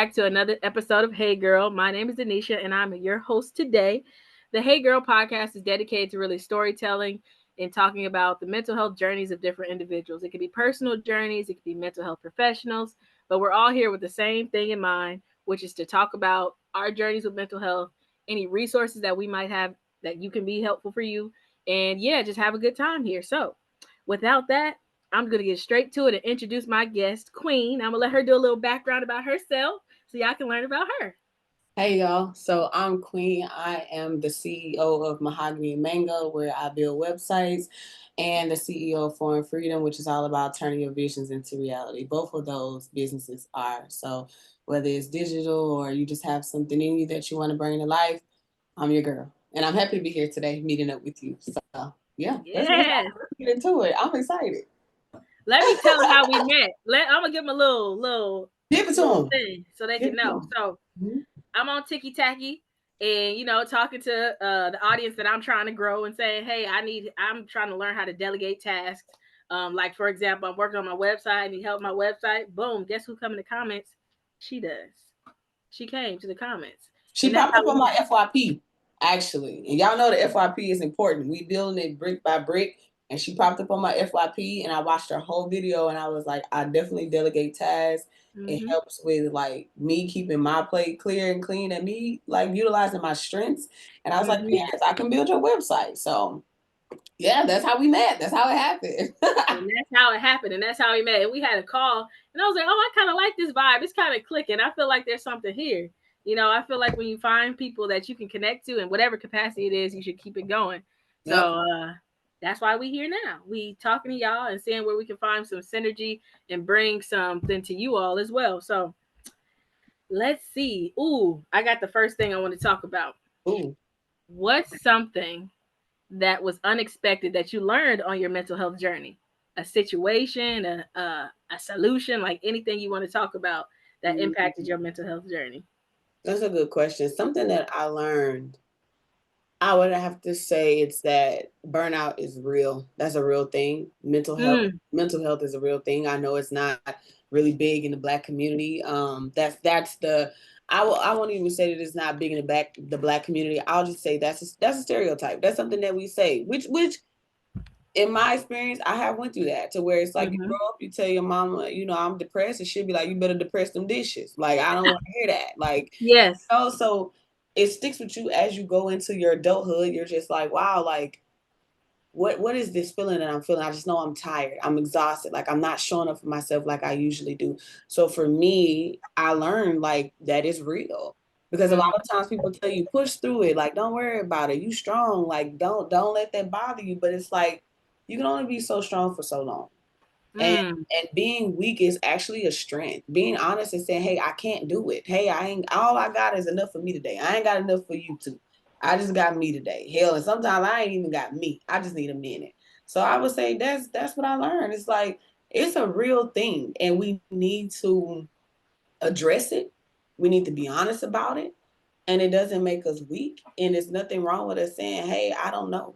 back to another episode of Hey Girl. My name is Denisha and I'm your host today. The Hey Girl podcast is dedicated to really storytelling and talking about the mental health journeys of different individuals. It could be personal journeys, it could be mental health professionals, but we're all here with the same thing in mind, which is to talk about our journeys with mental health, any resources that we might have that you can be helpful for you, and yeah, just have a good time here. So, without that, I'm going to get straight to it and introduce my guest, Queen. I'm going to let her do a little background about herself so y'all can learn about her. Hey y'all, so I'm Queen. I am the CEO of Mahogany and Mango, where I build websites, and the CEO of Foreign Freedom, which is all about turning your visions into reality. Both of those businesses are. So whether it's digital or you just have something in you that you want to bring to life, I'm your girl. And I'm happy to be here today meeting up with you. So yeah, Yes. let's get into it. I'm excited. Let me tell them how we met. I'm gonna give them a Give it to little them. thing so they Give can it to know. them. So Mm-hmm. I'm on Tiki Tacky, and talking to the audience that I'm trying to grow and saying, hey, I'm trying to learn how to delegate tasks. Like for example, I'm working on my website. I need help with my website. Boom, guess who come in the comments? She does. She came to the comments, She and that's popped how up we on my met. FYP, actually. And y'all know the FYP is important. We building it brick by brick. And she popped up on my FYP and I watched her whole video and I was like, I definitely delegate tasks. It Mm-hmm. helps with like me keeping my plate clear and clean and me like utilizing my strengths. And I was like, Mm-hmm. yes, I can build your website. So yeah, that's how we met. That's how it happened. And that's how it happened, and that's how we met. And we had a call, and I was like, "Oh, I kind of like this vibe. It's kind of clicking. I feel like there's something here." I feel like when you find people that you can connect to in whatever capacity it is, you should keep it going. So Yep. that's why we here now. We talking to y'all and seeing where we can find some synergy and bring something to you all as well. So let's see. Ooh, I got the first thing I want to talk about. Ooh. What's something that was unexpected that you learned on your mental health journey? A situation, a solution, like anything you want to talk about that impacted your mental health journey. That's a good question. Something that I learned, I would have to say it's that burnout is real. That's a real thing. Mm, Mental health is a real thing. I know it's not really big in the Black community. That's the I won't even say that it's not big in the black community. I'll just say that's a stereotype. That's something that we say, which in my experience, I have went through that to where it's like you mm-hmm. grow up, you tell your mama, I'm depressed, and she'll be like, you better depress them dishes. Like I don't want to hear that. Like Yes. so it sticks with you as you go into your adulthood. You're just like, wow, like what is this feeling that I'm feeling? I just know I'm tired. I'm exhausted. Like I'm not showing up for myself like I usually do. So for me, I learned like that is real. Because a lot Mm, of times people tell you push through it, like don't worry about it. You strong, like don't let that bother you. But it's like you can only be so strong for so long. And mm, and being weak is actually a strength. Being honest and saying, "Hey, I can't do it. Hey, I ain't all I got is enough for me today. I ain't got enough for you too. I just got me today. Hell, and sometimes I ain't even got me. I just need a minute." So I would say that's what I learned. It's like it's a real thing, and we need to address it. We need to be honest about it, and it doesn't make us weak. And there's nothing wrong with us saying, "Hey, I don't know.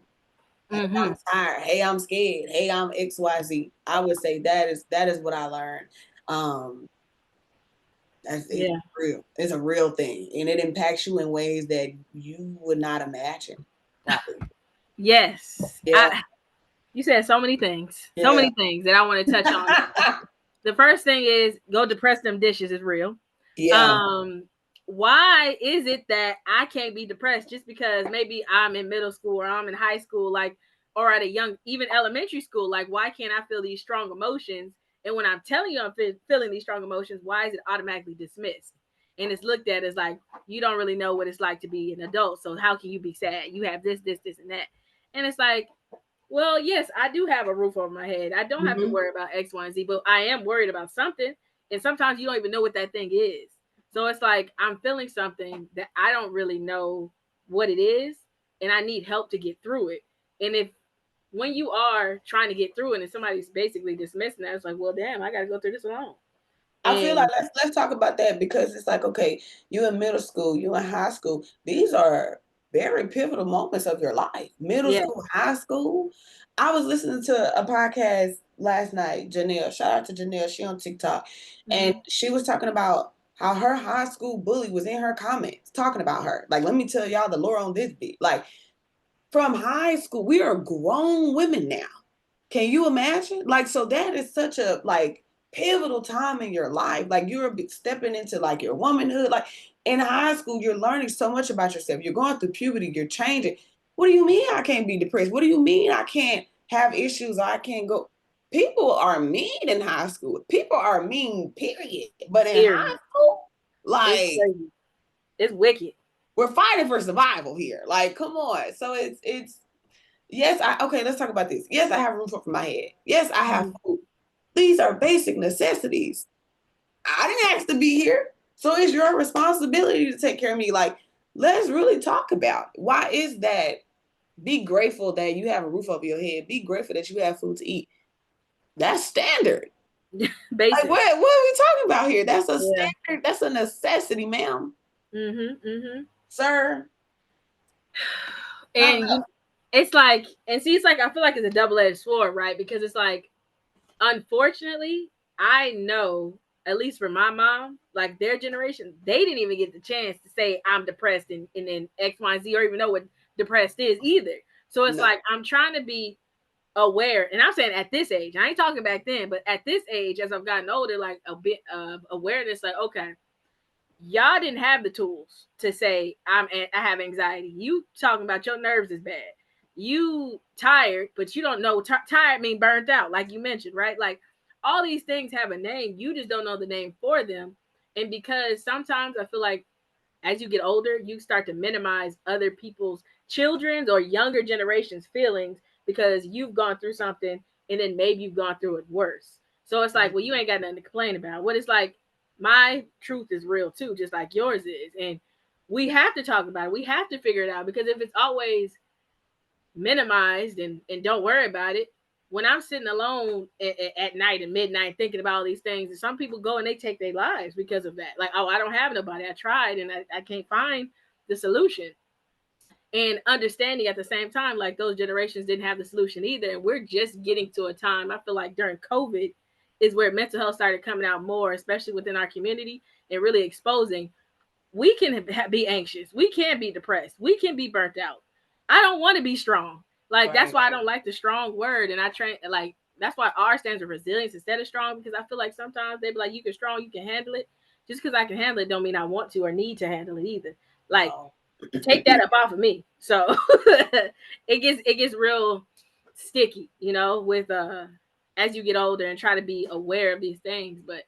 Hey, mm-hmm. I'm tired. Hey, I'm scared. Hey, I'm XYZ." I would say that is what I learned. Um, it's Yeah. real. It's a real thing, and it impacts you in ways that you would not imagine. Probably. Yes. Yeah. You said so many things. So Yeah. many things that I want to touch on. The first thing is go depress them dishes is real. Yeah. Um, why is it that I can't be depressed just because maybe I'm in middle school or I'm in high school, like, or at a young, even elementary school? Like, why can't I feel these strong emotions? And when I'm telling you I'm feeling these strong emotions, why is it automatically dismissed? And it's looked at as like, you don't really know what it's like to be an adult. So how can you be sad? You have this, and that. And it's like, well, yes, I do have a roof over my head. I don't have to Hmm. worry about X, Y, and Z, but I am worried about something. And sometimes you don't even know what that thing is. So it's like I'm feeling something that I don't really know what it is, and I need help to get through it. And if when you are trying to get through it and somebody's basically dismissing that, it's like, well, damn, I got to go through this alone. I feel like And let's talk about that because it's like, okay, you in middle school, you in high school. These are very pivotal moments of your life. Middle yeah, school, high school. I was listening to a podcast last night, Janelle. Shout out to Janelle. She on TikTok. And mm-hmm. she was talking about how her high school bully was in her comments talking about her. Like, let me tell y'all the lore on this bitch. Like, from high school, we are grown women now. Can you imagine? Like, so that is such a like pivotal time in your life. Like, you're stepping into like your womanhood. Like, in high school, you're learning so much about yourself. You're going through puberty. You're changing. What do you mean I can't be depressed? What do you mean I can't have issues or I can't go? People are mean in high school. People are mean, period. But in high Period. school, It's like, crazy. It's wicked. we're fighting for survival here. Like, come on. So it's yes, okay, let's talk about this. Yes, I have a roof over my head. Yes, I have Mhm. food. These are basic necessities. I didn't ask to be here. So it's your responsibility to take care of me. Like, let's really talk about why is that? Be grateful that you have a roof over your head. Be grateful that you have food to eat. That's standard. Like, Basic. what are we talking about here? That's a Yeah. standard. That's a necessity, ma'am. Mhm. Mhm. Sir, time And you, it's like, and see, it's like I feel like it's a double edged sword, right? Because it's like, unfortunately, I know at least for my mom, like their generation, they didn't even get the chance to say I'm depressed and then X, Y, Z, or even know what depressed is either. So it's no. like I'm trying to be aware, and I'm saying at this age, I ain't talking back then, but at this age, as I've gotten older, like a bit of awareness, like okay, y'all didn't have the tools to say I have anxiety. You talking about your nerves is bad. You tired, but you don't know tired mean burnt out, like you mentioned, right? Like all these things have a name. You just don't know the name for them, and because sometimes I feel like as you get older, you start to minimize other people's children's or younger generations' feelings because you've gone through something and then maybe you've gone through it worse. So it's like, well, you ain't got nothing to complain about. What it's like, my truth is real too, just like yours is. And we have to talk about it. We have to figure it out because if it's always minimized and don't worry about it, when I'm sitting alone at night and midnight thinking about all these things, and some people go and they take their lives because of that. Like, oh, I don't have nobody. I tried and I can't find the solution. And understanding at the same time, like those generations didn't have the solution either. And we're just getting to a time, I feel like during COVID is where mental health started coming out more, especially within our community and really exposing we can be anxious. We can be depressed. We can be burnt out. I don't want to be strong. Like that's Right. why I don't like the strong word. And I train like that's why R stands for resilience instead of strong because I feel like sometimes they be like you can strong, you can handle it. Just because I can handle it don't mean I want to or need to handle it either. Like No. take that up off of me. So it gets real sticky, with as you get older and try to be aware of these things, but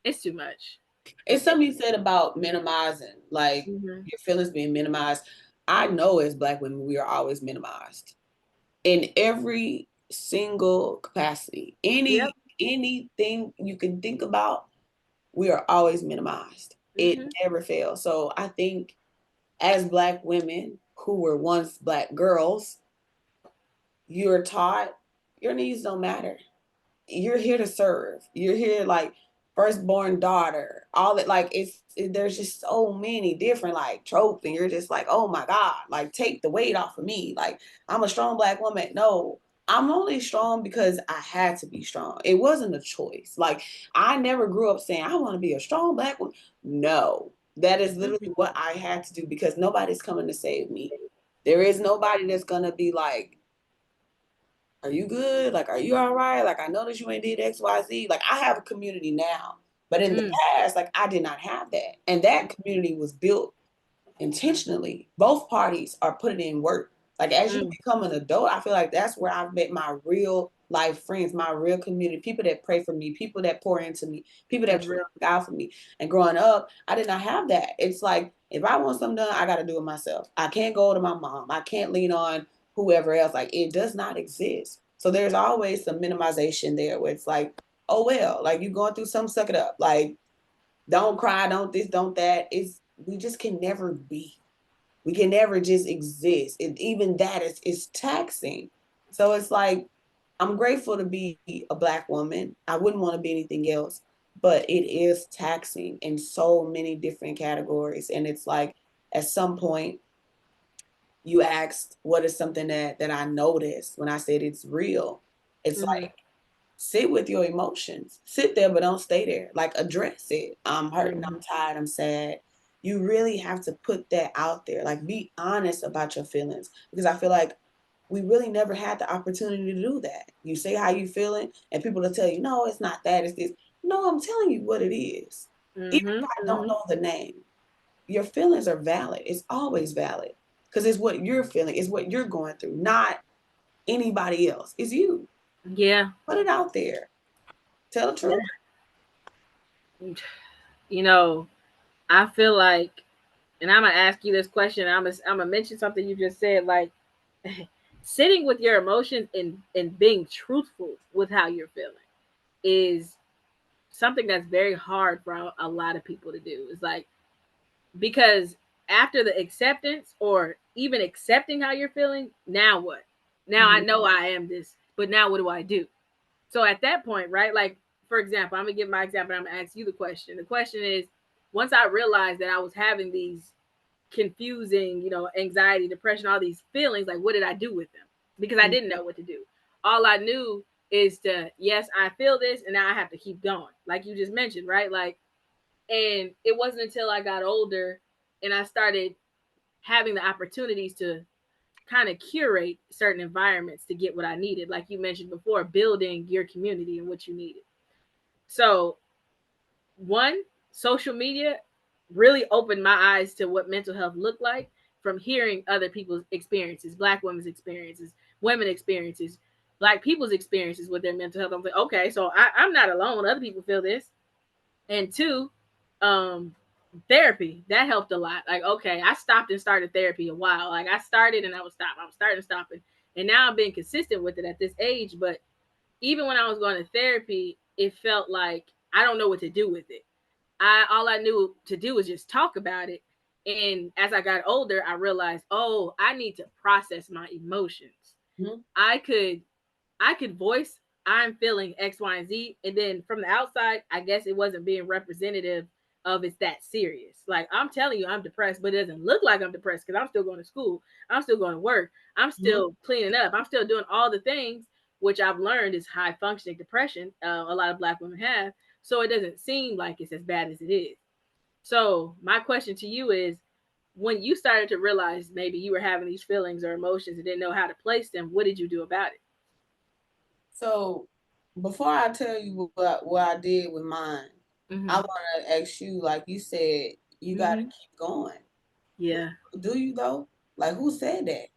it's too much. It's something you said about minimizing, like Mm-hmm. your feelings being minimized. I know as Black women, we are always minimized in every single capacity. Yep. Anything you can think about, we are always minimized. It Mm-hmm. never fails. So I think as Black women who were once Black girls, you're taught your needs don't matter. You're here to serve. You're here like firstborn daughter. All that like there's just so many different like tropes, and you're just like, oh my God, like take the weight off of me. Like I'm a strong Black woman. No, I'm only strong because I had to be strong. It wasn't a choice. Like I never grew up saying I want to be a strong Black woman. No, that is literally what I had to do because nobody's coming to save me. There is nobody that's gonna be like, are you good? Like, are you all right? Like, I noticed you ain't did XYZ. Like, I have a community now, but in the Mm, past, like, I did not have that. And that community was built intentionally. Both parties are putting in work. Like, as you mm, become an adult, I feel like that's where I've met my real life friends, my real community, people that pray for me, people that pour into me, people that that's truly real. look out for me. And growing up, I did not have that. It's like, if I want something done, I got to do it myself. I can't go to my mom. I can't lean on whoever else. Like, it does not exist. So there's always some minimization there where it's like, oh, well, like you going through something, suck it up. Like, don't cry, don't this, don't that. We just can never be. We can never just exist. Even that is taxing. So it's like I'm grateful to be a Black woman. I wouldn't want to be anything else, but it is taxing in so many different categories. And it's like at some point you asked what is something that I noticed when I said it's real. It's Hmm. like Sit with your emotions. Sit there, but don't stay there. Like address it. I'm hurting, Mm-hmm. I'm tired, I'm sad. You really have to put that out there. Like be honest about your feelings. Because I feel like we really never had the opportunity to do that. You say how you feeling, and people will tell you, no, it's not that, it's this. No, I'm telling you what it is. Even if I don't Mm-hmm. know the name, your feelings are valid. It's always valid. Because it's what you're feeling, it's what you're going through, not anybody else. It's you. Yeah. Put it out there. Tell the Yeah. truth. You know, I feel like, and I'm gonna ask you this question. I'm gonna mention something you just said, like sitting with your emotions and being truthful with how you're feeling is something that's very hard for a lot of people to do. It's like, because after the acceptance or even accepting how you're feeling, now what? Now I Mhm. know I am this, but now what do I do? So at that point, right? Like, for example, I'm gonna give my example. I'm gonna ask you the question. The question is, once I realized that I was having these confusing, anxiety, depression, all these feelings, like, what did I do with them? Because I didn't know what to do. All I knew is to, yes, I feel this, and now I have to keep going. Like you just mentioned, right? Like, and it wasn't until I got older and I started having the opportunities to kind of curate certain environments to get what I needed. Like you mentioned before, building your community and what you needed. So, one, social media really opened my eyes to what mental health looked like from hearing other people's experiences, Black women's experiences, women experiences, Black people's experiences with their mental health. I'm like, okay, so I'm not alone. Other people feel this. And two, um, therapy that helped a lot. Like, okay, I stopped and started therapy a while. Like, I started and I was stopping. I was starting and stopping, and now I'm being consistent with it at this age. But even when I was going to therapy, it felt like I don't know what to do with it. I All I knew to do was just talk about it. And as I got older, I realized, oh, I need to process my emotions. Mhm. I could I could voice I'm feeling X, Y, and Z, and then from the outside, I guess it wasn't being representative of it's that serious. Like, I'm telling you, I'm depressed, but it doesn't look like I'm depressed because I'm still going to school, I'm still going to work, I'm Mhm. still cleaning up, I'm still doing all the things which I've learned is high functioning depression. A lot of Black women have, so it doesn't seem like it's as bad as it is. So my question to you is, when you started to realize maybe you were having these feelings or emotions and didn't know how to place them, what did you do about it? So before I tell you what I did with mine, I Mm-hmm. want to ask you, like you said, you got to Mm-hmm. keep going. Yeah. Do you though? Like who said that?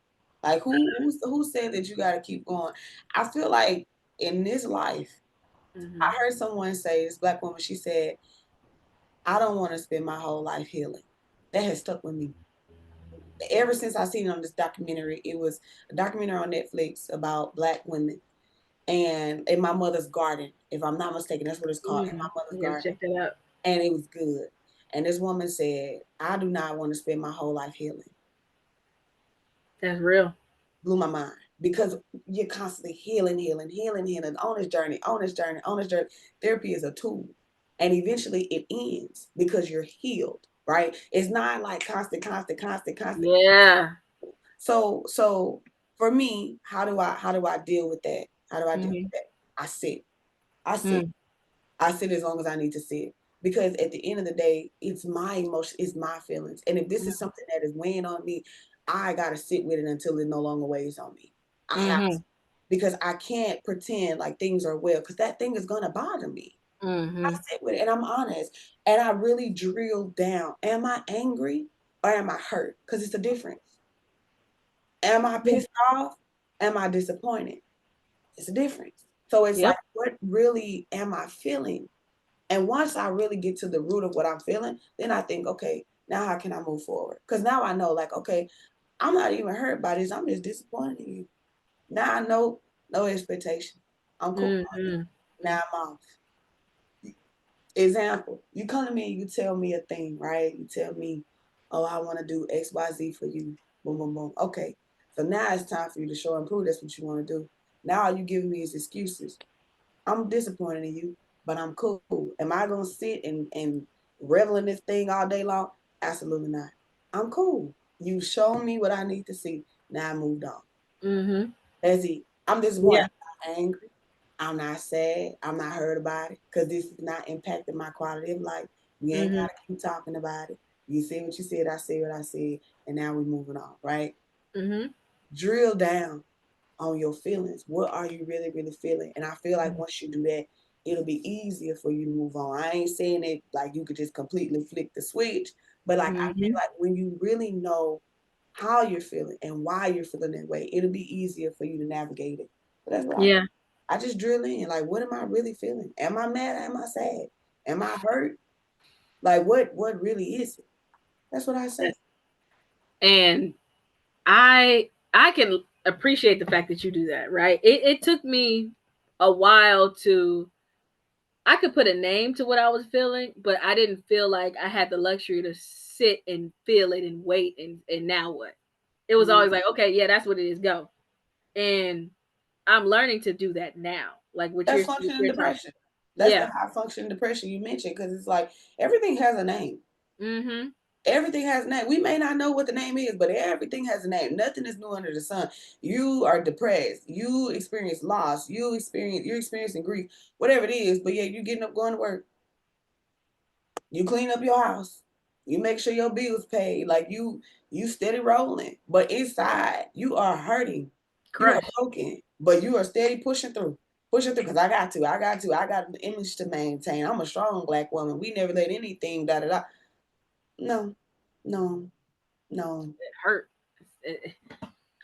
Like who said that you got to keep going? I feel like in this life, I Mm-hmm. heard someone say, this Black woman, she said, I don't want to spend my whole life healing. That has stuck with me. Ever since I seen it on this documentary, it was a documentary on Netflix about Black women and in my mother's garden, if I'm not mistaken, that's what it's called, in Mm-hmm. my mother's I gotta garden. check that out. And it was good. And this woman said, I do not want to spend my whole life healing. That's real. Blew my mind because you're constantly healing on this journey, on this journey, on this journey. Therapy is a tool. And eventually it ends because you're healed, right? It's not like constant. Yeah. So for me, how do I deal with that? How do I deal Mm-hmm. with that? I sit. I sit. Mm-hmm. I sit as long as I need to sit. Because at the end of the day, it's my emotion, it's my feelings. And if this is something that is weighing on me, I gotta sit with it until it no longer weighs on me. I have to. Mm-hmm. Because I can't pretend like things are well, because that thing is gonna bother me. I Mm-hmm. sit with it and I'm honest. And I really drill down. Am I angry or am I hurt? Because it's a difference. Am I Yeah. pissed off? Am I disappointed? It's a difference. So it's Yep. like, what really am I feeling? And once I really get to the root of what I'm feeling, then I think, okay, now how can I move forward? Because now I know, like, okay, I'm not even hurt by this. I'm just disappointed in you. Now I know no expectation. I'm cool. Mm-hmm. Now I'm off. Example, you come to me, you tell me a thing, right? You tell me, oh, I want to do XYZ for you. Boom, boom, boom. Okay. So now it's time for you to show and prove that's what you want to do. Now all you giving me is excuses. I'm disappointed in you, but I'm cool. Am I gonna sit and revel in this thing all day long? Absolutely not. I'm cool. You show me what I need to see. Now I moved on. Mm-hmm. That's it. I'm disappointed. Yeah. I'm not angry. I'm not sad. I'm not hurt about it because this is not impacting my quality of life. We ain't Mhm. gotta keep talking about it. You said what you said. I said what I said, and now we're moving on. Right? Mhm. Drill down on your feelings. What are you really, really feeling? And I feel like once you do that, it'll be easier for you to move on. I ain't saying it like you could just completely flick the switch, but like I feel Mhm. like when you really know how you're feeling and why you're feeling that way, it'll be easier for you to navigate it. But that's what Yeah. I just drill in. Like, what am I really feeling? Am I mad? Am I sad? Am I hurt? Like, what really is it? That's what I say. And I can appreciate the fact that you do that, right? It took me a while to I could put a name to what I was feeling, but I didn't feel like I had the luxury to sit and feel it and wait and now what? It was Mm. always like, okay, yeah, that's what it is, go. And I'm learning to do that now. Like That's what functioning you're talking. depression. That's the Yeah. high functioning depression you mentioned because it's like everything has a name. Mhm. Everything has a name. We may not know what the name is, but everything has a name. Nothing is new under the sun. You are depressed. You experience loss. You're experiencing grief. Whatever it is, but yeah, you getting up going to work. You clean up your house. You make sure your bills paid. Like you steady rolling. But inside, you are hurting. You are Crush. broken. But you are steady pushing through. Pushing through because I got to. I got to. I got an image to maintain. I'm a strong black woman. We never let anything da da da. No. No. No. It hurt. It,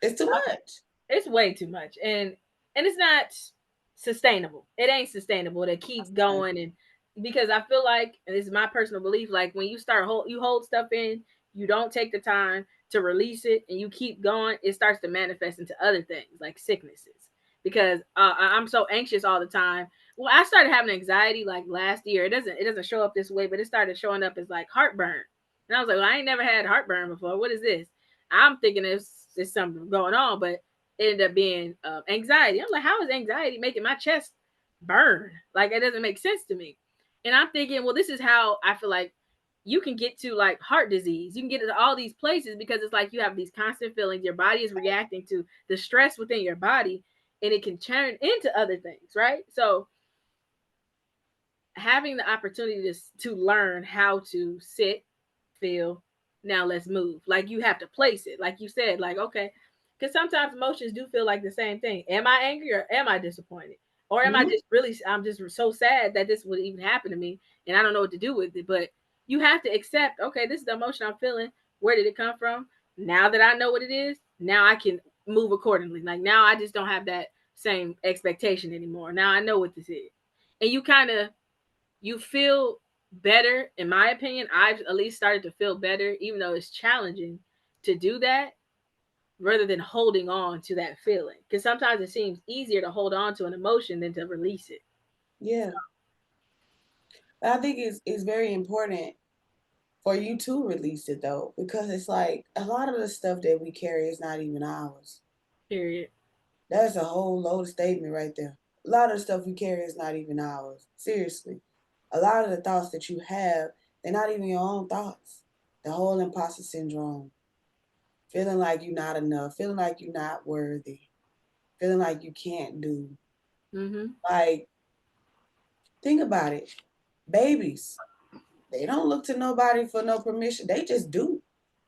It's too much. it's way too much, and it's not sustainable. It ain't sustainable to keep going, and because I feel like, and this is my personal belief, like when you start you hold stuff in, you don't take the time to release it, and you keep going, it starts to manifest into other things like sicknesses. Because I'm so anxious all the time. Well, I started having anxiety like last year. It doesn't show up this way, but it started showing up as like heartburn, and I was like, well, I ain't never had heartburn before. What is this? I'm thinking it's something going on, but it ended up being anxiety. I'm like, how is anxiety making my chest burn? Like, it doesn't make sense to me. And I'm thinking, well, this is how I feel like you can get to like heart disease. You can get to all these places because it's like you have these constant feelings. Your body is reacting to the stress within your body, and it can turn into other things, right? So having the opportunity to learn how to sit, feel, now let's move. Like you have to place it. Like you said, like, okay, because sometimes emotions do feel like the same thing. Am I angry or am I disappointed? Or am I Mhm. just really, I'm just so sad that this would even happen to me and I don't know what to do with it. But you have to accept, okay, this is the emotion I'm feeling. Where did it come from? Now that I know what it is, now I can move accordingly. Like now I just don't have that same expectation anymore. Now I know what this is. And you feel better, in my opinion. I've at least started to feel better, even though it's challenging to do that, rather than holding on to that feeling, because sometimes it seems easier to hold on to an emotion than to release it. So, Yeah. But I think it's very important for you to release it though, because it's like a lot of the stuff that we carry is not even ours. period. That's a whole load statement right there. A lot of the stuff we carry is not even ours. Seriously. A lot of the thoughts that you have, they're not even your own thoughts. The whole imposter syndrome, feeling like you're not enough, feeling like you're not worthy, feeling like you can't do. Mm-hmm. Like, think about it. Babies, they don't look to nobody for no permission. They just do.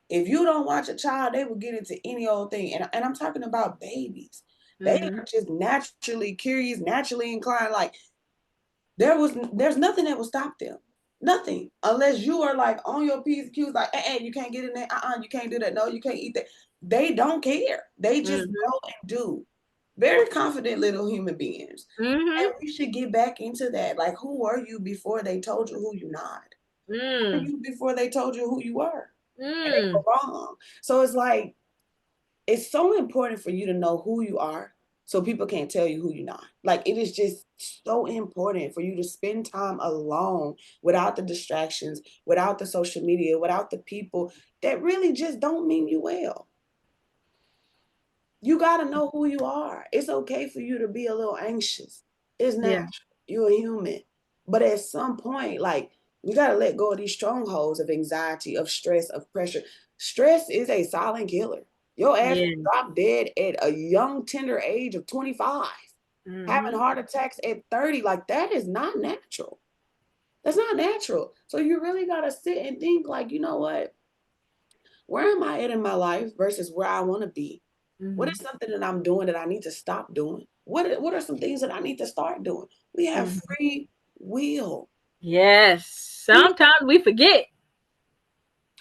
If you don't watch a child, they will get into any old thing. And I'm talking about babies. They Mm-hmm. are just naturally curious, naturally inclined. Like there's nothing that will stop them. Nothing. Unless you are like on your P's and Q's, like, you can't get in there. You can't do that. No, you can't eat that. They don't care. They just Mm-hmm. go and do. Very confident little human beings. Mm-hmm. And we should get back into that. Like, who were you before they told you who you're not? Who were Mm. you before they told you who you were? And they Mm. were wrong. So it's like it's so important for you to know who you are so people can't tell you who you're not. Like it is just so important for you to spend time alone without the distractions, without the social media, without the people that really just don't mean you well. You got to know who you are. It's okay for you to be a little anxious. It's Yeah. natural. You're a human. But at some point, like, you got to let go of these strongholds of anxiety, of stress, of pressure. Stress is a silent killer. Your ass will Yeah. drop dead at a young, tender age of 25. Having Mm-hmm. heart attacks at 30, like that is not natural. That's not natural. So you really gotta sit and think, like, you know what? Where am I at in my life versus where I want to be? What Mm-hmm. is something that I'm doing that I need to stop doing? What are some things that I need to start doing? We have Mm-hmm. free will. Yes. We, Sometimes we forget.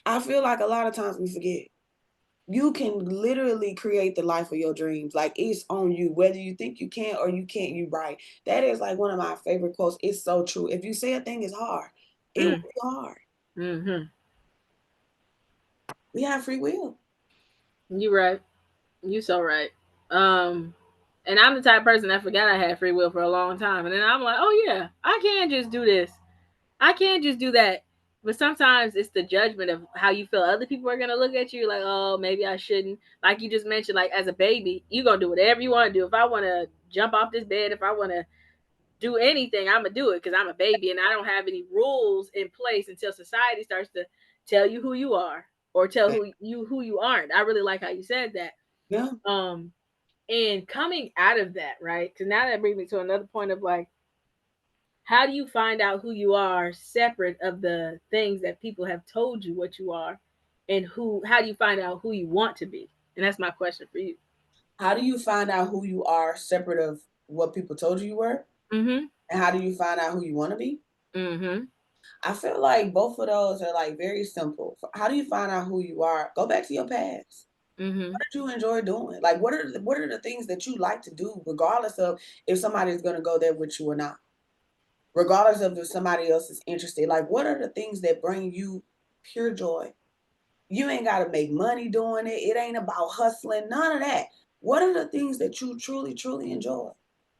I feel like a lot of times we forget. You can literally create the life of your dreams. Like it's on you. Whether you think you can or you can't, you right. That is like one of my favorite quotes. It's so true. If you say a thing is hard, it will Mm. be hard. Mm-hmm. We have free will. You right. You so right. Um, and I'm the type of person that forgot I had free will for a long time, and then I'm like, oh yeah, I can just do this. I can't just do that. But sometimes it's the judgment of how you feel other people are gonna look at you like, oh, maybe I shouldn't. Like you just mentioned, like as a baby, you gonna do whatever you want to do. If I want to jump off this bed, if I want to do anything, I'm gonna do it because I'm a baby and I don't have any rules in place until society starts to tell you who you are or tell who you aren't. I really like how you said that. Yeah. Um, and coming out of that, right? Because now that brings me to another point of like, how do you find out who you are separate of the things that people have told you what you are, and who? How do you find out who you want to be? And that's my question for you. How do you find out who you are separate of what people told you were? Mm-hmm. And how do you find out who you want to be? Mm-hmm. I feel like both of those are like very simple. How do you find out who you are? Go back to your past. Mm-hmm. What did you enjoy doing? Like what are the things that you like to do, regardless of if somebody's gonna go there with you or not? Regardless of if somebody else is interested. Like what are the things that bring you pure joy? You ain't gotta make money doing it. It ain't about hustling, none of that. What are the things that you truly, truly enjoy?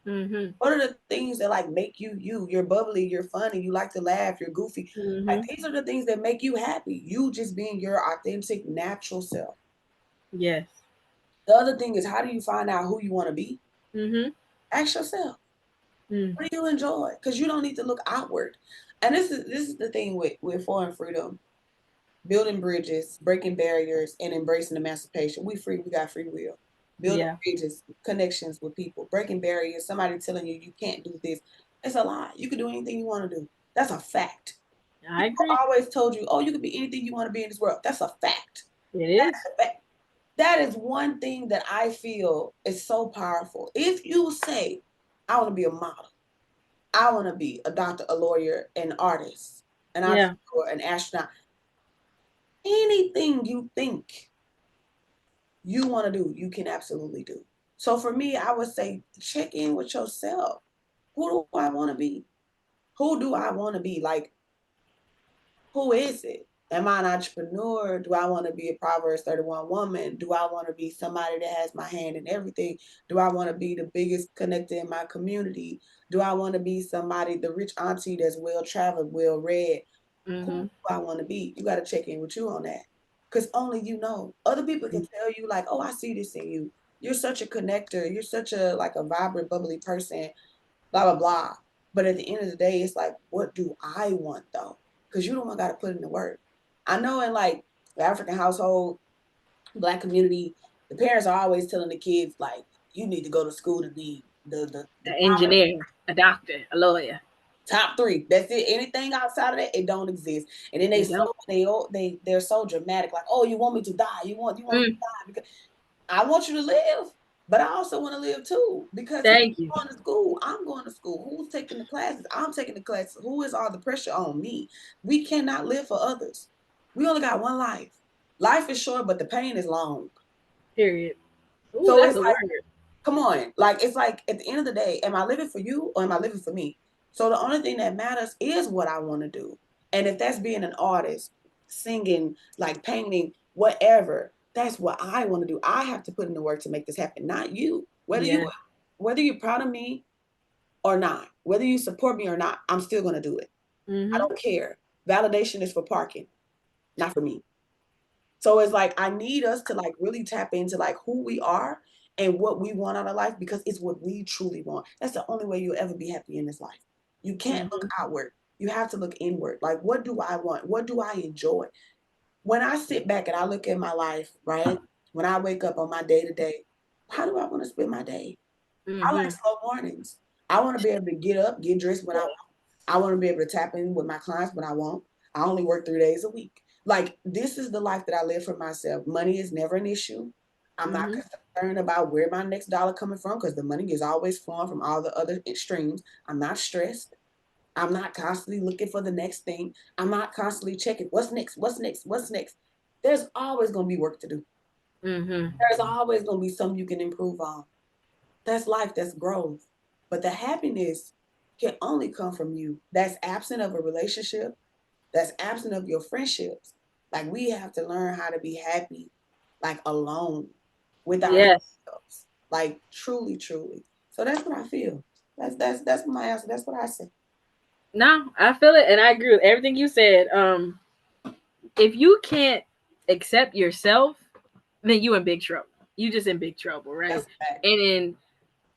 Mm-hmm. What are the things that like make you you? You're bubbly, you're funny, you like to laugh, you're goofy. Like Mm-hmm. these are the things that make you happy. You just being your authentic, natural self. Yes. The other thing is how do you find out who you want to be? Mm-hmm. Ask yourself, Mm. what do you enjoy? Because you don't need to look outward. And this is the thing with foreign freedom, building bridges, breaking barriers, and embracing emancipation. We free, we got free will. Building Yeah, bridges, connections with people, breaking barriers, somebody telling you you can't do this. It's a lie. You can do anything you want to do. That's a fact. I People agree. always told you, oh, you can be anything you want to be in this world. That's a fact. It is. That's a fact. That is one thing that I feel is so powerful. If you say, I want to be a model, I want to be a doctor, a lawyer, an artist, an Yeah. entrepreneur, an astronaut, anything you think you want to do, you can absolutely do. So for me, I would say check in with yourself. Who do I want to be? Who do I want to be? Like, who is it? Am I an entrepreneur? Do I want to be a Proverbs 31 woman? Do I want to be somebody that has my hand in everything? Do I want to be the biggest connector in my community? Do I want to be somebody, the rich auntie that's well traveled, well read? Who Mm-hmm. do I want to be? You got to check in with you on that. Because only you know. Other people can tell you, like, oh, I see this in you. You're such a connector. You're such a like a vibrant, bubbly person, blah, blah, blah. But at the end of the day, it's like, what do I want though? Because you don't got to put in the work. I know in like the African household, Black community, the parents are always telling the kids, like, you need to go to school to be the An engineer, a doctor, a lawyer. top three. That's it. Anything outside of that, it don't exist. And then They don't. they're so dramatic, like, oh, you want me to die? You want me to Mm. die? Because I want you to live, but I also want to live too. Because if Thank you. you're going to school, I'm going to school. Who's taking the classes? I'm taking the classes. Who is all the pressure on me? We cannot live for others. We only got one life. Life is short, but the pain is long. Period. Ooh, So that's it's a like, word. come on. Like, it's like at the end of the day, am I living for you or am I living for me? So the only thing that matters is what I want to do. And if that's being an artist, singing, like painting, whatever, that's what I want to do. I have to put in the work to make this happen, not you. Yeah. Whether you're proud of me or not, whether you support me or not, I'm still going to do it. I Mm-hmm. don't care. Validation is for parking, not for me. So it's like I need us to like really tap into like who we are and what we want out of life because it's what we truly want. That's the only way you'll ever be happy in this life. You can't look Mm-hmm. outward. You have to look inward. Like, what do I want? What do I enjoy? When I sit back and I look at my life, right? When I wake up on my day to day, how do I want to spend my day? I like Mhm. slow mornings. I want to be able to get up, get dressed when I want. I want to be able to tap in with my clients when I want. I only work 3 days a week. Like, this is the life that I live for myself. Money is never an issue. I'm not Mhm. concerned about where my next dollar coming from because the money is always flowing from all the other streams. I'm not stressed. I'm not constantly looking for the next thing. I'm not constantly checking what's next, what's next, what's next. There's always going to be work to do. Mhm. There's always going to be something you can improve on. That's life, that's growth. But the happiness can only come from you. That's absent of a relationship, that's absent of your friendships. Like, we have to learn how to be happy, like alone with Yes. ourselves. Like, truly, truly. So that's what I feel. That's my answer. That's what I say. No, I feel it, and I agree with everything you said. If you can't accept yourself, then you in big trouble. You just in big trouble, right? That's a fact. And then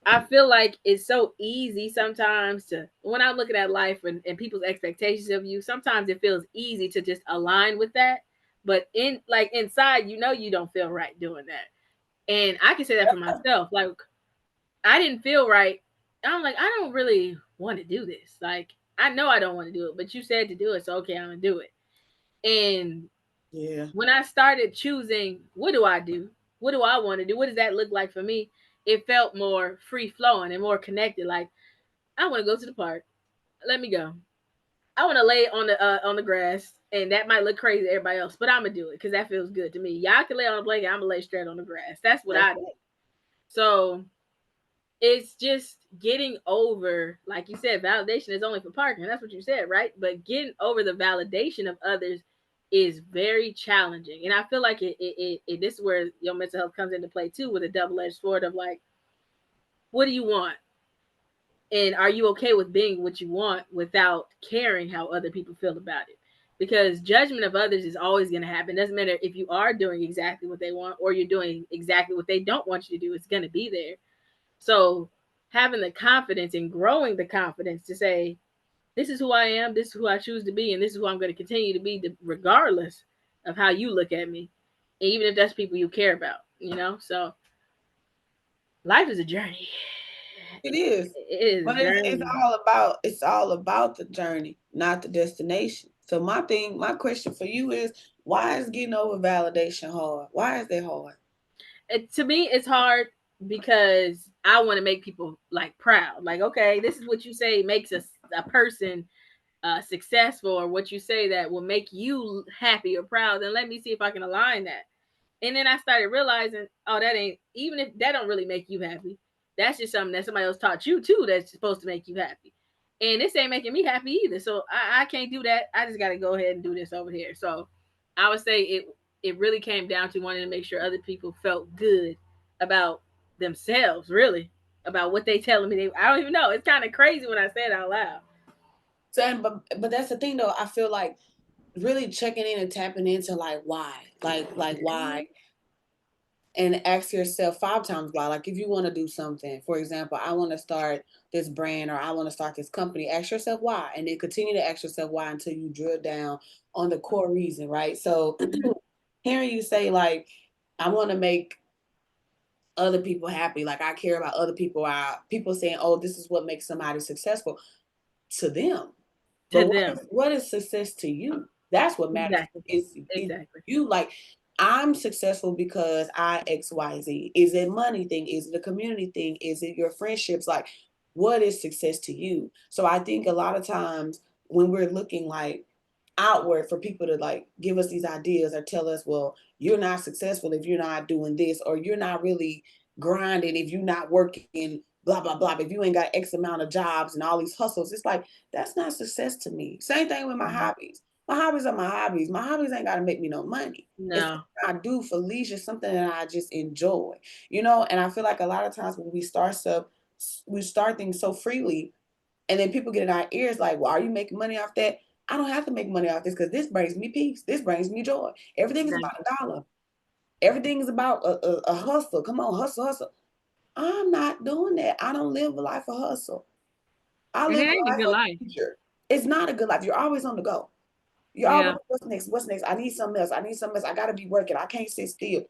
I feel like it's so easy sometimes to, when I'm looking at life and people's expectations of you, sometimes it feels easy to just align with that. But in like inside, you don't feel right doing that. And I can say that for myself. Like, I didn't feel right. I'm like, I don't really want to do this. Like, I know I don't want to do it, but you said to do it, so okay, I'm gonna do it. And Yeah. when I started choosing, what do I do? What do I want to do? What does that look like for me? It felt more free flowing and more connected. Like, I want to go to the park. Let me go. I want to lay on the grass, and that might look crazy to everybody else, but I'm gonna do it because that feels good to me. Y'all can lay on a blanket. I'm gonna lay straight on the grass. That's what That's I do. So it's just getting over, like you said, validation is only for parking. That's what you said, right? But getting over the validation of others is very challenging, and I feel like this is where your mental health comes into play too, with a double-edged sword of like, what do you want, and are you okay with being what you want without caring how other people feel about it? Because judgment of others is always going to happen. Doesn't matter if you are doing exactly what they want or you're doing exactly what they don't want you to do. It's going to be there. So having the confidence and growing the confidence to say, this is who I am, this is who I choose to be, and this is who I'm going to continue to be, regardless of how you look at me, even if that's people you care about. So life is a journey. It is. It is a But it's journey. all about the journey, not the destination. So my question for you is, why is getting over validation hard? Why is that hard? To me, it's hard because I want to make people like proud. Like, okay, this is what you say makes a person successful, or what you say that will make you happy or proud. Then let me see if I can align that. And then I started realizing, oh, that ain't, even if that don't really make you happy, that's just something that somebody else taught you too that's supposed to make you happy. And this ain't making me happy either. So I can't do that. I just gotta go ahead and do this over here. So I would say it really came down to wanting to make sure other people felt good about themselves, really, about what they telling me. I don't even know. It's kind of crazy when I say it out loud. So, but that's the thing though. I feel like really checking in and tapping into like why, like why, and ask yourself 5 times why. Like, if you want to do something, for example, I want to start this brand or I want to start this company, ask yourself why, and then continue to ask yourself why until you drill down on the core reason, right? So, Mhm. hearing you say like, I want to make other people happy, like I care about other people. People saying, "Oh, this is what makes somebody successful," to them. To But them. what is success to you? That's what matters. Exactly. Is Exactly. you like, I'm successful because I XYZ. Is it money thing? Is it a community thing? Is it your friendships? Like, what is success to you? So I think a lot of times when we're looking like outward for people to like give us these ideas or tell us, well, you're not successful if you're not doing this, or you're not really grinding if you're not working, blah blah blah, if you ain't got X amount of jobs and all these hustles. It's like, that's not success to me. Same thing with my Mhm. hobbies. My hobbies are my hobbies. My hobbies ain't got to make me no money. It's No. something I do for leisure, something that I just enjoy. And I feel like a lot of times when we start things so freely, and then people get in our ears like, well, are you making money off that? I don't have to make money off this because this brings me peace. This brings me joy. Everything is about a dollar. Everything is about a hustle. Come on, hustle, hustle. I'm not doing that. I don't live a life of hustle. I And live it ain't a a life good of life. leisure. It's not a good life. You're always on the go. You're always, Yeah. what's next? What's next? I need something else. I need something else. I got to be working. I can't sit still.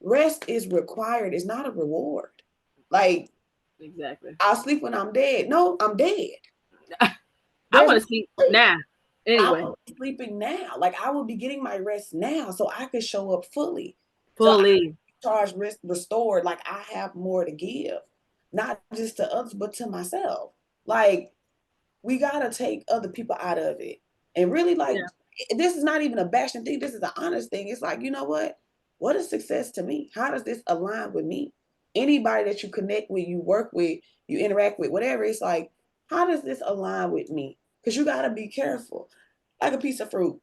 Rest is required. It's not a reward. Like, Exactly. I'll sleep when I'm dead. No, I'm dead. I There's want no to sleep sleep. now. I Anyway, will be sleeping now. Like I will be getting my rest now so I can show up fully. So I fully. charge rest restored. Like I have more to give. Not just to others, but to myself. Like we gotta take other people out of it. And really like Yeah. this is not even a bashing thing. This is an honest thing. It's like, you know what? What is success to me? How does this align with me? Anybody that you connect with, you work with, you interact with, whatever, it's like, how does this align with me? Because you gotta be careful. Like a piece of fruit.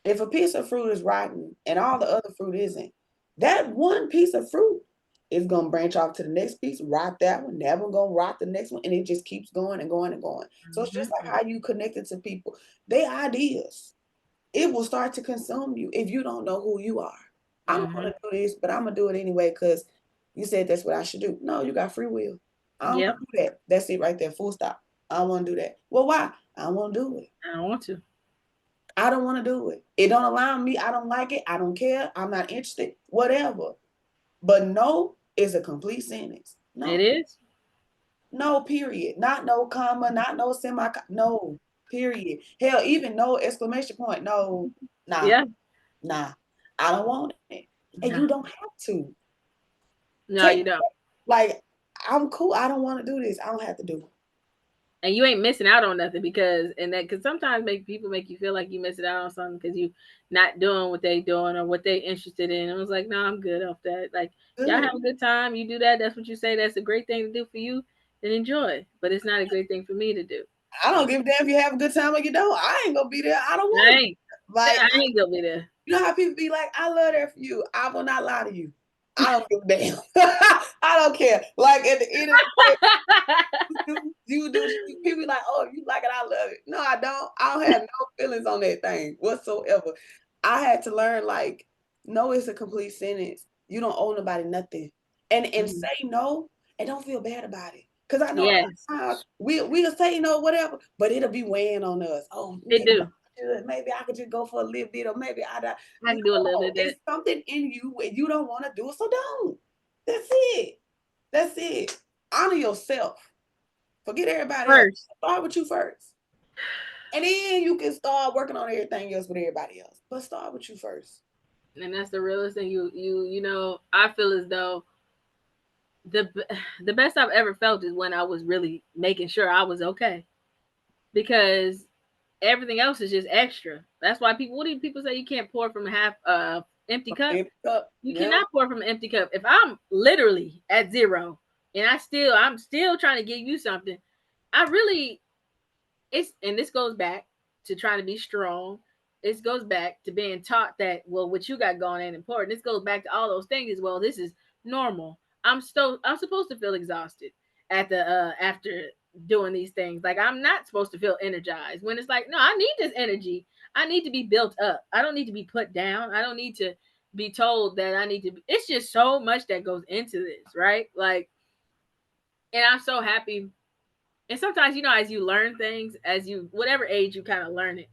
If a piece of fruit is rotten and all the other fruit isn't, that one piece of fruit is gonna branch off to the next piece, rot that one, that one gonna rot the next one, and it just keeps going and going and going. So it's just like Mm-hmm. how you connected to people. They ideas. It will start to consume you if you don't know who you are. I don't Mm-hmm. want to do this, but I'm gonna do it anyway because you said that's what I should do. No, you got free will. I don't Yep. want to do that. That's it right there. Full stop. I don't want to do that. Well, why? I don't want to do it. I don't want to. I don't want to do it. It don't allow me. I don't like it. I don't care. I'm not interested. Whatever. But no is a complete sentence. It No. is. No, period. Not no comma, not no semi. No, period. Hell, even no exclamation point. No, nah, Yeah. nah. I don't want it. And you No. don't have to. No, Take you don't. like I'm cool. I don't want to do this. I don't have to do it. And you ain't missing out on nothing because and that because sometimes make people make you feel like you missing out on something because you not doing what they doing or what they interested in. And I was like, no, I'm good off that. Like y'all Good. have a good time. You do that. That's what you say. That's a great thing to do for you. Then enjoy. But it's not a great thing for me to do. I don't So give a damn if you have a good time or you don't. I ain't gonna be there. I don't I want to. ain't. Like I ain't gonna be there. you know how people be like, I love that for you. I will not lie to you. I don't give a damn. I don't care. Like at the end of the day, you do people be like, oh, you like it, I love it. No, I don't. I don't have no feelings on that thing whatsoever. I had to learn like, no, it's a complete sentence. You don't owe nobody nothing. And Mhm. say no and don't feel bad about it. Cause I know a lot Yes, of times we'll say no, whatever, but it'll be weighing on us. Oh, it okay, do. maybe I could just go for a little bit, or maybe I don't. I can do a little bit No, of that it's something in you where you don't want to do it, so don't. That's it. That's it. Honor yourself. Forget everybody else. first. Start with you first. And then you can start working on everything else with everybody else. But start with you first. And that's the realest thing. You know. I feel as though the best I've ever felt is when I was really making sure I was okay because everything else is just extra. That's why people. What do people say? You can't pour from a half empty cup. Empty cup. You Yeah. cannot pour from an empty cup. If I'm literally at zero and I'm still trying to give you something, I really it's and this goes back to trying to be strong. This goes back to being taught that well, what you got going ain't important. This goes back to all those things as well. This is normal. I'm supposed to feel exhausted at the after doing these things. Like I'm not supposed to feel energized when it's like no, I need this energy. I need to be built up. I don't need to be put down. I don't need to be told that I need to be, it's just so much that goes into this, right? Like and I'm so happy and sometimes as you learn things as you whatever age you kind of learn it,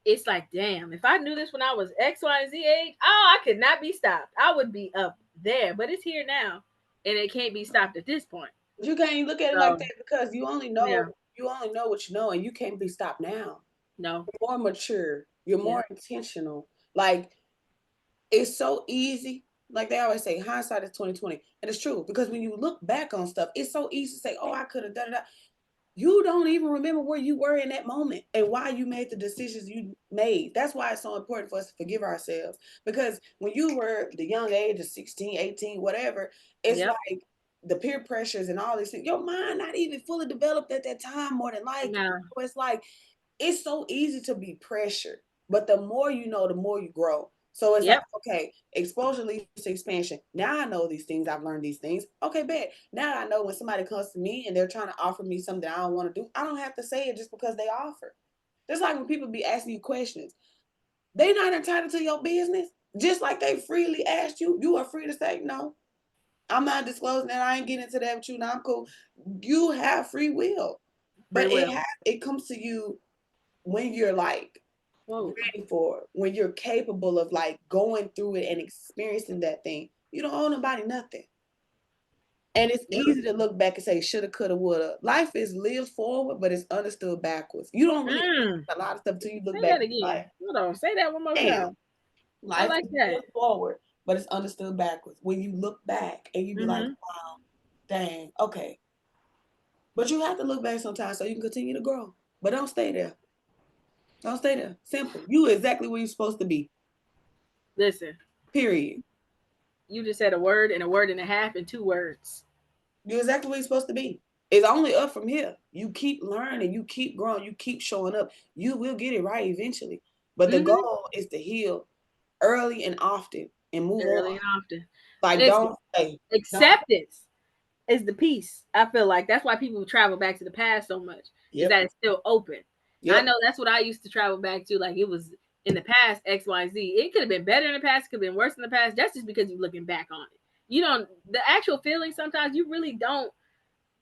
it's like damn, if I knew this when I was XYZ age, oh, I could not be stopped. I would be up there, but it's here now and it can't be stopped at this point. You can't look at it like So that because yeah, you only know what you know and you can't be stopped now. no, You're more mature. You're yeah, more intentional. Like it's so easy. Like they always say, hindsight is 2020. And it's true because when you look back on stuff, it's so easy to say, oh, I could have done it. You don't even remember where you were in that moment and why you made the decisions you made. That's why it's so important for us to forgive ourselves. Because when you were the young age of 16, 18, whatever, it's yep, like the peer pressures and all these things. Your mind not even fully developed at that time, more than likely. no, So it's like it's so easy to be pressured. But the more you know, the more you grow. So it's like, yep, okay, exposure leads to expansion. Now I know these things. I've learned these things. Okay, bet. Now I know when somebody comes to me and they're trying to offer me something I don't want to do, I don't have to say it just because they offer. Just like when people be asking you questions, they not entitled to your business. Just like they freely asked you, you are free to say no. I'm not disclosing that. I ain't getting into that with you. Now I'm cool. You have free will, free but will. it comes to you when you're like Whoa, ready for it, when you're capable of like going through it and experiencing that thing. You don't owe nobody nothing. And it's Yep. easy to look back and say, shoulda, coulda, woulda. Life is lived forward, but it's understood backwards. You don't really Mm. understand a lot of stuff until you look Say back that and be like, again. Hold on. Say that one more damn, time. I life like is that. lived forward, but it's understood backwards. When you look back and you be like, Mm-hmm. wow, dang, okay. But you have to look back sometimes so you can continue to grow. But don't stay there. Don't stay there. Simple. You exactly where you're supposed to be. Listen, Period. you just said a word and a word and a half in 2 words. You're exactly where you're supposed to be. It's only up from here. You keep learning, you keep growing, you keep showing up. You will get it right eventually. But the Mm-hmm. goal is to heal early and often and move on. Early and often. Like Listen, don't stay. Don't. acceptance is the piece. I feel like that's why people travel back to the past so much, is Yep. that it's still open. I Yep. know that's what I used to travel back to. Like it was in the past, X, Y, Z. It could have been better in the past, could have been worse in the past. That's just because you're looking back on it. You don't the actual feeling sometimes you really don't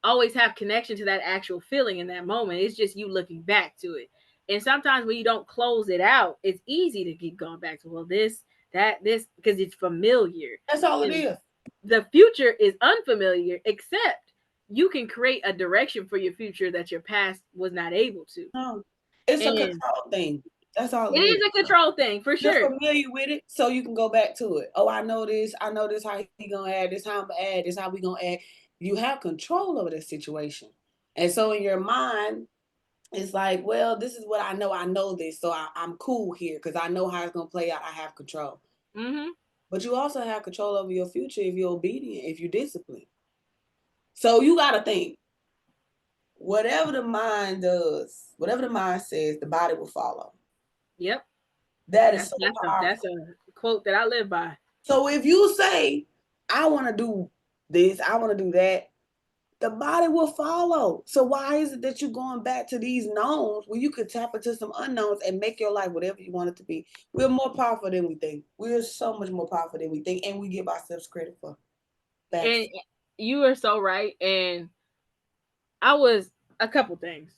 always have connection to that actual feeling in that moment. It's just you looking back to it. And sometimes when you don't close it out, it's easy to keep going back to, well, this, because it's familiar. That's all it And is. the future is unfamiliar, except you can create a direction for your future that your past was not able to. No. It's a And control thing. That's all it it is. is a control thing for You're sure. familiar with it, so you can go back to it. Oh, I know this. I know this. How he gonna add this? How I'm gonna add this? How we gonna add? You have control over the situation, and so in your mind, it's like, well, this is what I know. I know this, so I'm cool here because I know how it's gonna play out. I have control, Mm-hmm. but you also have control over your future if you're obedient, if you're disciplined. So you gotta think, whatever the mind does, whatever the mind says, the body will follow. Yep. That is That's so that's a that's powerful. a quote that I live by. So if you say, I want to do this, I want to do that, the body will follow. So why is it that you're going back to these knowns when you could tap into some unknowns and make your life whatever you want it to be? We're more powerful than we think. We're so much more powerful than we think, and we give ourselves credit for. And Facts. you are so right. And I was a couple things.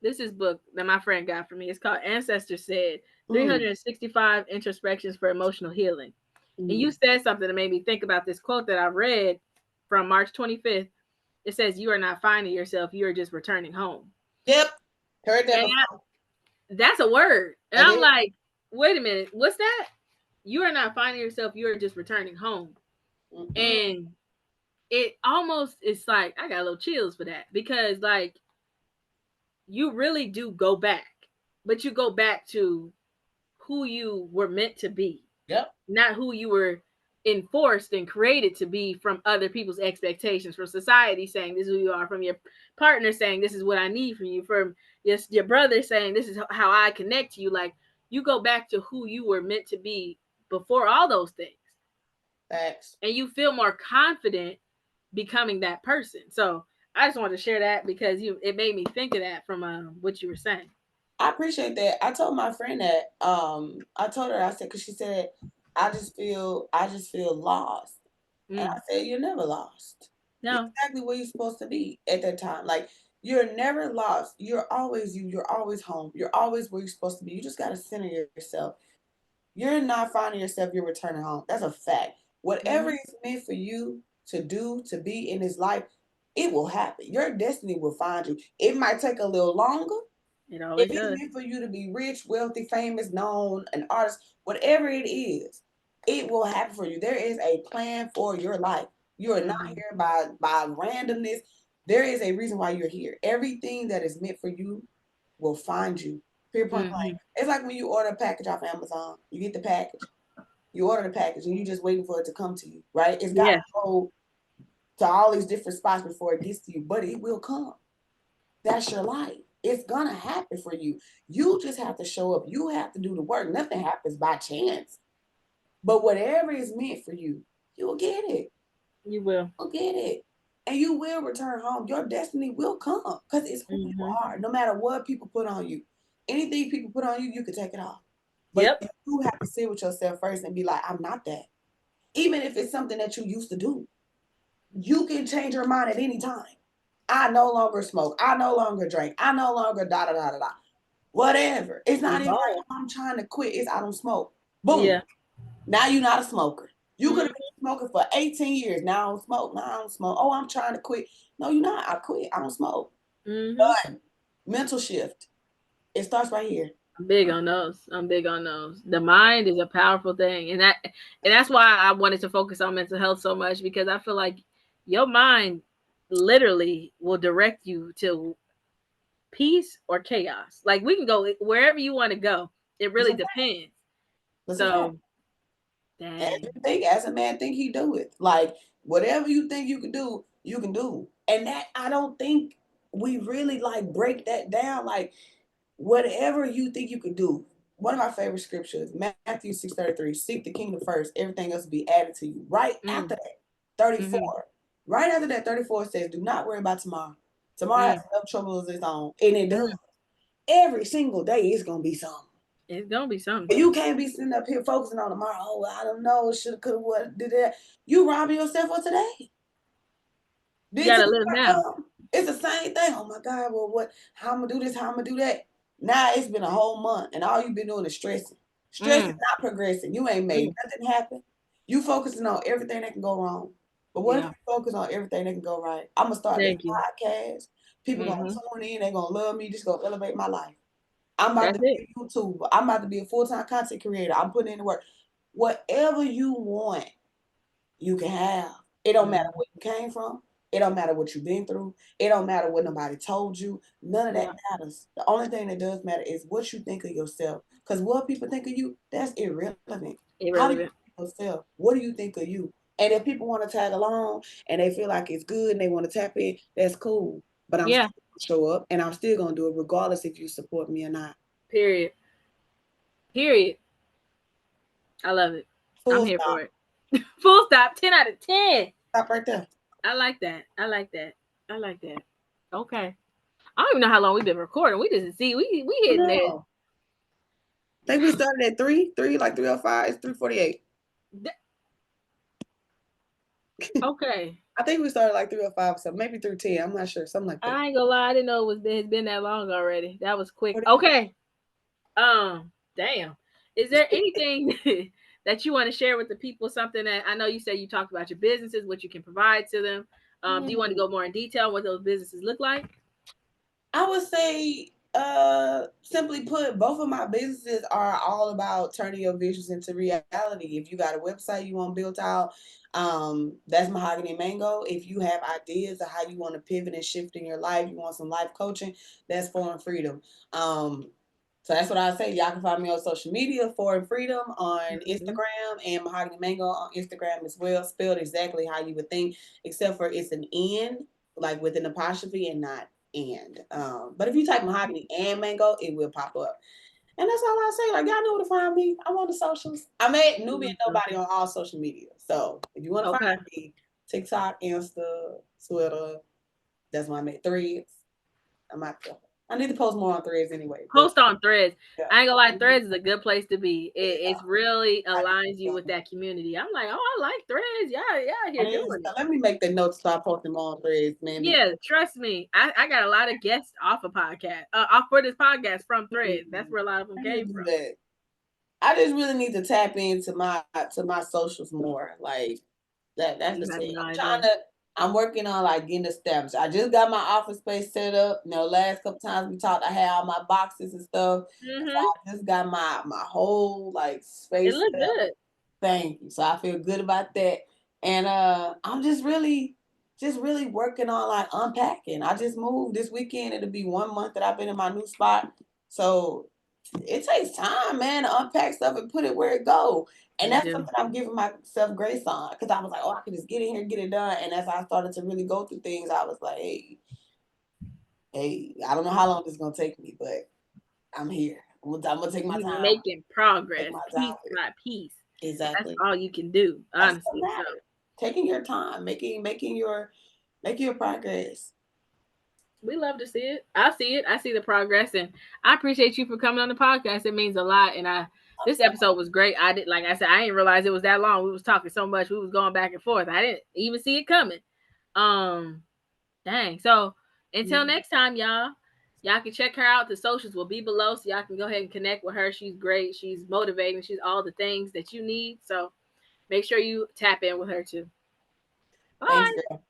This is book that my friend got for me. It's called Ancestor Said Mm, 365 Introspections for Emotional Healing. And mm. you said something that made me think about this quote that I read from March 25th. It says, "You are not finding yourself, you are just returning home." Yep. Heard that And before. that's a word. And I I'm did. like, wait a minute, what's that? You are not finding yourself, you are just returning home. Mm-mm. And it almost, it's like, I got a little chills for that because, like, you really do go back, but you go back to who you were meant to be, Yep. not who you were enforced and created to be from other people's expectations, from society saying this is who you are, from your partner saying this is what I need from you, from your brother saying this is how I connect to you. Like you go back to who you were meant to be before all those things, Facts. and you feel more confident becoming that person. So I just wanted to share that because you it made me think of that from what you were saying. I appreciate that. I told my friend that. I told her, I said, because she said, I just feel lost. And I Mm. said, you're never lost. You're No. exactly where you're supposed to be at that time. Like you're never lost. You're always you. You're always home. You're always where you're supposed to be. You just gotta center yourself. You're not finding yourself. You're returning home. That's a fact. Whatever Mm-hmm. is meant for you to do, to be in this life, it will happen. Your destiny will find you. It might take a little longer, It if always it's does. meant for you to be rich, wealthy, famous, known, an artist, whatever it is, it will happen for you. There is a plan for your life. You are not Mm-hmm. here by randomness. There is a reason why you're here. Everything that is meant for you will find you. Period, point blank. Mm-hmm. It's like when you order a package off Amazon. You get the package. You order the package and you just waiting for it to come to you, right? It's got to Yeah. go to all these different spots before it gets to you, but it will come. That's your life. It's gonna happen for you. You just have to show up. You have to do the work. Nothing happens by chance. But whatever is meant for you, you'll get it. You will. You'll get it. And you will return home. Your destiny will come because it's who you Mm-hmm. are, no matter what people put on you. Anything people put on you, you can take it off. But Yep. you have to sit with yourself first and be like, I'm not that. Even if it's something that you used to do, you can change your mind at any time. I no longer smoke. I no longer drink. I no longer da da da da da. Whatever. It's not even like Evolve. I'm trying to quit. It's I don't smoke. Boom. Yeah. Now you're not a smoker. You could Mm-hmm. have been smoking for 18 years. Now I don't smoke. Now I don't smoke. Oh, I'm trying to quit. No, you're not. I quit. I don't smoke. Mm-hmm. Mental shift. It starts right here. I'm big on those. I'm big on those. The mind is a powerful thing, and that's why I wanted to focus on mental health so much because I feel like your mind literally will direct you to peace or chaos. Like we can go wherever you want to go. It It's really a fact. depends. It's a fact. So, As dang. you think, as a man think he do it. Like whatever you think you can do, you can do. And that I don't think we really like break that down. Like whatever you think you can do. One of my favorite scriptures, Matthew 6:33, seek the kingdom first, everything else will be added to you. Right after Mm, that, mm-hmm, 34. Right after that, 34 says, do not worry about tomorrow. Tomorrow has mm, enough trouble of its own. And it does. mm. Every single day it's gonna be something. It's gonna be something. But you can't be sitting up here focusing on tomorrow. Oh, well, I don't know. Shoulda, coulda, what did that. You robbing yourself of today. You Then gotta live tomorrow now. come. It's the same thing. Oh my God, well, what? How I'm gonna do this? How I'm gonna do that? Now it's been a whole month, and all you've been doing is stressing. Stress is Mm, not progressing. You ain't made mm. nothing happen. You focusing on everything that can go wrong. But what if Yeah. you focus on everything that can go right? I'm gonna start this Thank you. podcast. People gonna Mm-hmm. tune in. They gonna love me. This gonna elevate my life. I'm about That's to it. be a YouTuber. I'm about to be a full-time content creator. I'm putting in the work. Whatever you want, you can have. It don't matter Mm, where you came from. It don't matter what you've been through. It don't matter what nobody told you. None of that yeah. matters. The only thing that does matter is what you think of yourself. Because what people think of you, that's irrelevant. How do you Irrelevant. think of yourself? What do you think of you? And if people want to tag along and they feel like it's good and they want to tap in, that's cool. But I'm Yeah. still gonna show up and I'm still gonna do it regardless if you support me or not. Period. Period. I love it. I'm Full here stop. for it. Full stop. 10 out of 10. Stop right there. I like that. I like that. I like that. Okay. I don't even know how long we've been recording. We just see we hitting it. No. I think we started at three, like 3:05. It's 3:48. Okay. I think we started like 3:05, so maybe 3:10. I'm not sure, something like that. I ain't gonna lie. I didn't know it's been that long already. That was quick. Okay. Damn. Is there anything that you want to share with the people? Something that I know you said you talked about your businesses, what you can provide to them. Do you want to Hmm. go more in detail on what those businesses look like? I would say, simply put, both of my businesses are all about turning your visions into reality. If you got a website you want built out, that's Mahogany Mango. If you have ideas of how you want to pivot and shift in your life, you want some life coaching, that's Foreign Freedom. Um, so that's what I say. Y'all can find me on social media, Foreign Freedom on Mm-hmm. Instagram and Mahogany Mango on Instagram as well, spelled exactly how you would think, except for it's an N, like with an apostrophe and not and but if you type mahogany and mango, it will pop up. And that's all I say. Like y'all know where to find me. I'm on the socials. I'm at Newbie and Nobody on all social media. So if you want to find Okay. me, TikTok, Insta, Twitter, that's why I'm at Threads. I'm at I need to post more on Threads anyway. But Post on Threads. yeah. I ain't gonna lie, Threads is a good place to be. It Yeah. really I aligns you with need to that community. I'm like, oh, I like Threads. Yeah, yeah, I here need doing it. let me make the note to start posting more on Threads, man, because Yeah, trust me. I got a lot of guests off of podcast, off for this podcast from Threads. That's where a lot of them I need came to do from. that. I just really need to tap into my socials more. Like that's You the have thing. no I'm trying idea. to. I'm working on like getting established. I just got my office space set up. Last couple times we talked, I had all my boxes and stuff. And so Mm-hmm. I just got my whole like It space looked set up. good. Thank you. So I feel good about that. And I'm just really working on like unpacking. I just moved this weekend. It'll be 1 month that I've been in my new spot. So it takes time, man, to unpack stuff and put it where it go. And It that's do. something I'm giving myself grace on because I was like, oh, I can just get in here, get it done. And as I started to really go through things, I was like, hey, I don't know how long this is gonna take me, but I'm here. I'm gonna take my You time. making Take progress, my time piece with it. by piece. That's Exactly. all you can do, That's what honestly. So matters. Taking your time, making your progress. we love to see it. I see it. I see the progress, and I appreciate you for coming on the podcast. It means a lot. And this episode was great. I did, like I said, I didn't realize it was that long. We was talking so much. We was going back and forth. I didn't even see it coming. Um, dang. So until Mhm. next time, y'all can check her out. The socials will be below, so y'all can go ahead and connect with her. She's great. She's motivating. She's all the things that you need. So Make sure you tap in with her too. Thanks, Bye. girl.